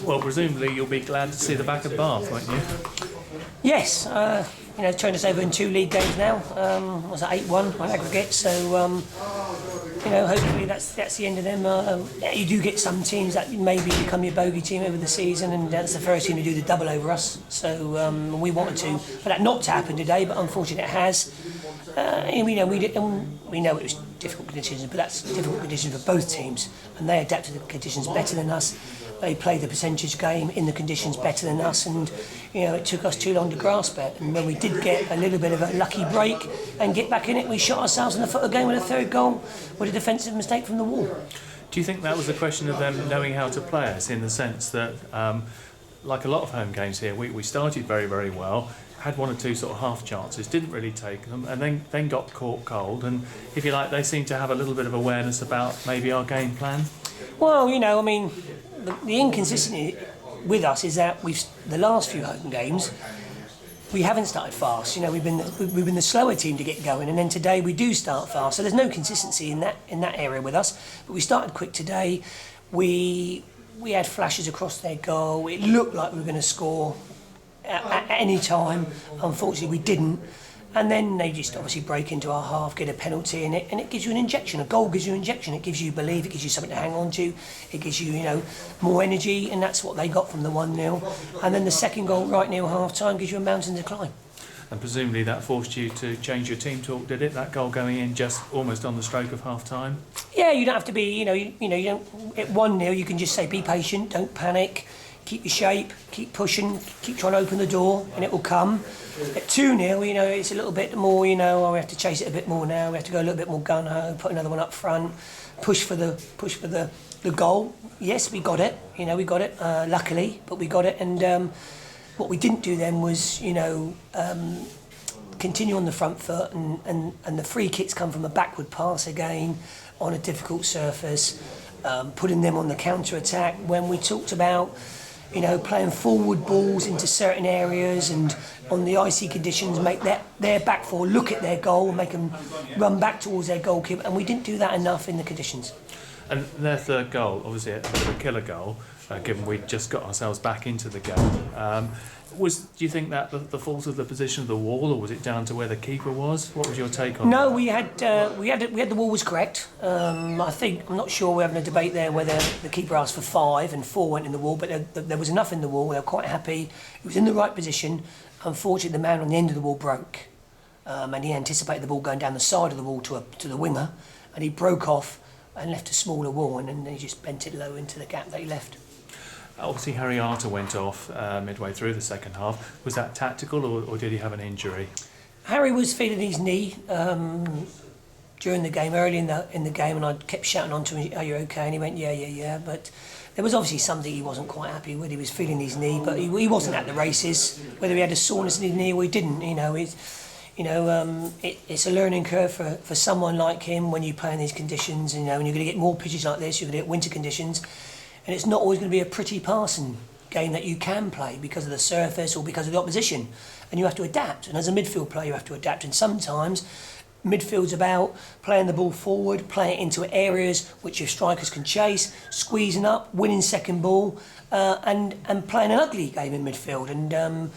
Well, presumably you'll be glad to see the back of Bath, won't you? Yes, turned us over in 2 league games now. Was that 8-1 on aggregate? So, hopefully that's the end of them. You do get some teams that maybe become your bogey team over the season, and that's the first team to do the double over us. So we wanted for that not to happen today, but unfortunately it has. We know it was difficult conditions, but that's difficult conditions for both teams, and they adapted to the conditions better than us. They played the percentage game in the conditions better than us, and it took us too long to grasp it. And when we did get a little bit of a lucky break and get back in it, we shot ourselves in the foot again with a third goal with a defensive mistake from the wall. Do you think that was a question of them knowing how to play us, in the sense that, like a lot of home games here, we started very, very well, had 1 or 2 sort of half chances, didn't really take them, and then got caught cold, and if you like, they seem to have a little bit of awareness about maybe our game plan? Well, the inconsistency with us is that the last few home games we haven't started fast. We've been the slower team to get going, and then today we do start fast. So there's no consistency in that area with us. But we started quick today. We had flashes across their goal. It looked like we were going to score at any time. Unfortunately, we didn't. And then they just obviously break into our half, get a penalty, and it gives you an injection. A goal gives you an injection. It gives you belief. It gives you something to hang on to. It gives you, more energy, and that's what they got from the 1-0. And then the second goal, right near half-time, gives you a mountain to climb. And presumably that forced you to change your team talk, did it? That goal going in just almost on the stroke of half-time? Yeah, you don't have to be, you don't. At 1-0, you can just say, be patient, don't panic. Keep your shape, keep pushing, keep trying to open the door, and it will come. At 2-0, it's a little bit more, we have to chase it a bit more now. We have to go a little bit more gun-ho, put another one up front, push for the goal. Yes, we got it. We got it. Luckily, but we got it. And what we didn't do then was, continue on the front foot, and the free kicks come from a backward pass again on a difficult surface, putting them on the counter attack when we talked about. Playing forward balls into certain areas, and on the icy conditions make their back four look at their goal and make them run back towards their goalkeeper, and we didn't do that enough in the conditions. And their third goal, obviously a bit of a killer goal, given we just got ourselves back into the game. Do you think that the fault of the position of the wall, or was it down to where the keeper was? What was your take on that? No, we had the wall was correct. I'm not sure we're having a debate there whether the keeper asked for 5 and 4 went in the wall, but there was enough in the wall. They were quite happy. It was in the right position. Unfortunately, the man on the end of the wall broke, and he anticipated the ball going down the side of the wall to the winger, and he broke off and left a smaller wall, and then he just bent it low into the gap that he left. Obviously, Harry Arter went off midway through the second half. Was that tactical, or did he have an injury? Harry was feeling his knee during the game, early in the game, and I kept shouting on to him, "Are you okay?" And he went, "Yeah." But there was obviously something he wasn't quite happy with. He was feeling his knee, but he wasn't at the races. Whether he had a soreness in his knee or he didn't, it's a learning curve for someone like him when you play in these conditions. And you're going to get more pitches like this. You're going to get winter conditions. And it's not always going to be a pretty passing game that you can play because of the surface or because of the opposition. And you have to adapt. And as a midfield player, you have to adapt. And sometimes midfield's about playing the ball forward, playing it into areas which your strikers can chase, squeezing up, winning second ball, and playing an ugly game in midfield. And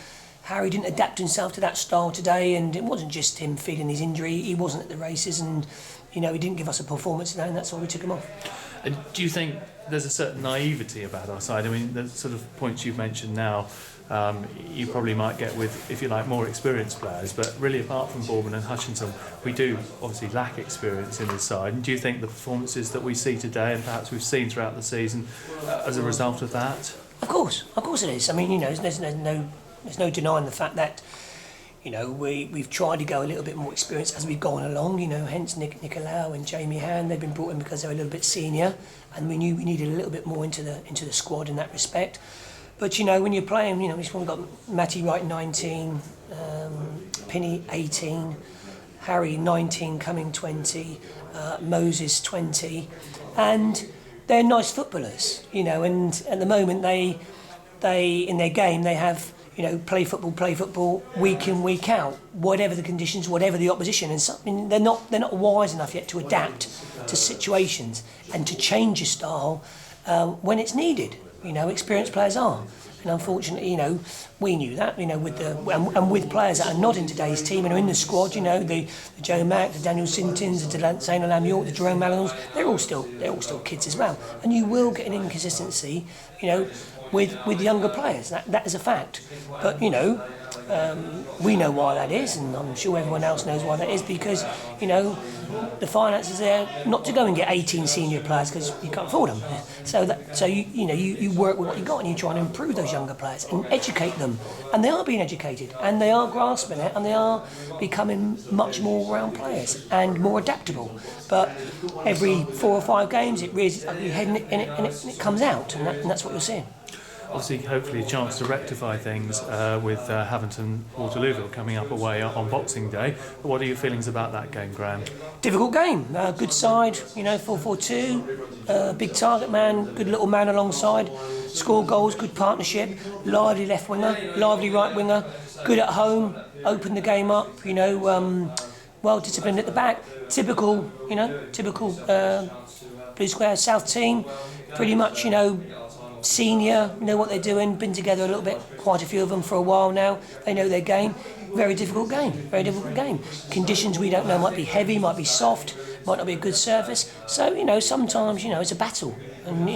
Harry didn't adapt himself to that style today. And it wasn't just him feeling his injury. He wasn't at the races, and he didn't give us a performance today, and that's why we took him off. And do you think there's a certain naivety about our side? I mean, the sort of points you've mentioned now, you probably might get with, if you like, more experienced players, but really apart from Bournemouth and Hutchinson, we do obviously lack experience in this side. And do you think the performances that we see today, and perhaps we've seen throughout the season, as a result of that? Of course it is. I mean, there's no denying the fact that we've tried to go a little bit more experience as we've gone along, hence Nicolau and Jamie Hand. They've been brought in because they're a little bit senior, and we knew we needed a little bit more into the squad in that respect. But when you're playing, we've got Matty Wright 19, Penny 18, Harry 19 coming 20, Moses 20, and they're nice footballers, and at the moment they in their game they have play football week in, week out, whatever the conditions, whatever the opposition. And they're not wise enough yet to adapt to situations and to change your style when it's needed. You know, experienced players are. And unfortunately, you know, we knew that, you know, with with players that are not in today's team and are in the squad, you know, the Joe Mack, the Daniel Sintins, the Zane Lam York, the Jerome Malonals, they're all still kids as well. And you will get an inconsistency, you know, with younger players. That is a fact. But, you know, we know why that is, and I'm sure everyone else knows why that is, because, you know, the finances there not to go and get 18 senior players because you can't afford them. So you work with what you got and you try and improve those younger players and educate them, and they are being educated and they are grasping it and they are becoming much more round players and more adaptable. But every 4 or 5 games it rears its ugly head and it comes out, and that's what you're seeing. Obviously, hopefully a chance to rectify things with Haventon Waterlooville coming up away on Boxing Day. But what are your feelings about that game, Graham? Difficult game, good side, you know, 4-4-2, big target man, good little man alongside, score goals, good partnership, lively left winger, lively right winger, good at home, open the game up, you know, well disciplined at the back, typical Blue Square South team, pretty much, you know, senior, know what they're doing, been together a little bit, quite a few of them for a while now, they know their game. Very difficult game. Conditions we don't know, might be heavy, might be soft, might not be a good surface. So, you know, sometimes, you know, it's a battle. And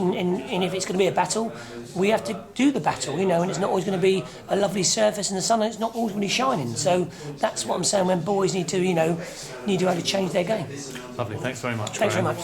if it's going to be a battle, we have to do the battle, you know, and it's not always going to be a lovely surface and the sun, it's not always going to be shining. So that's what I'm saying when boys need to have to change their game. Lovely, thanks very much. Thanks Graham. very much.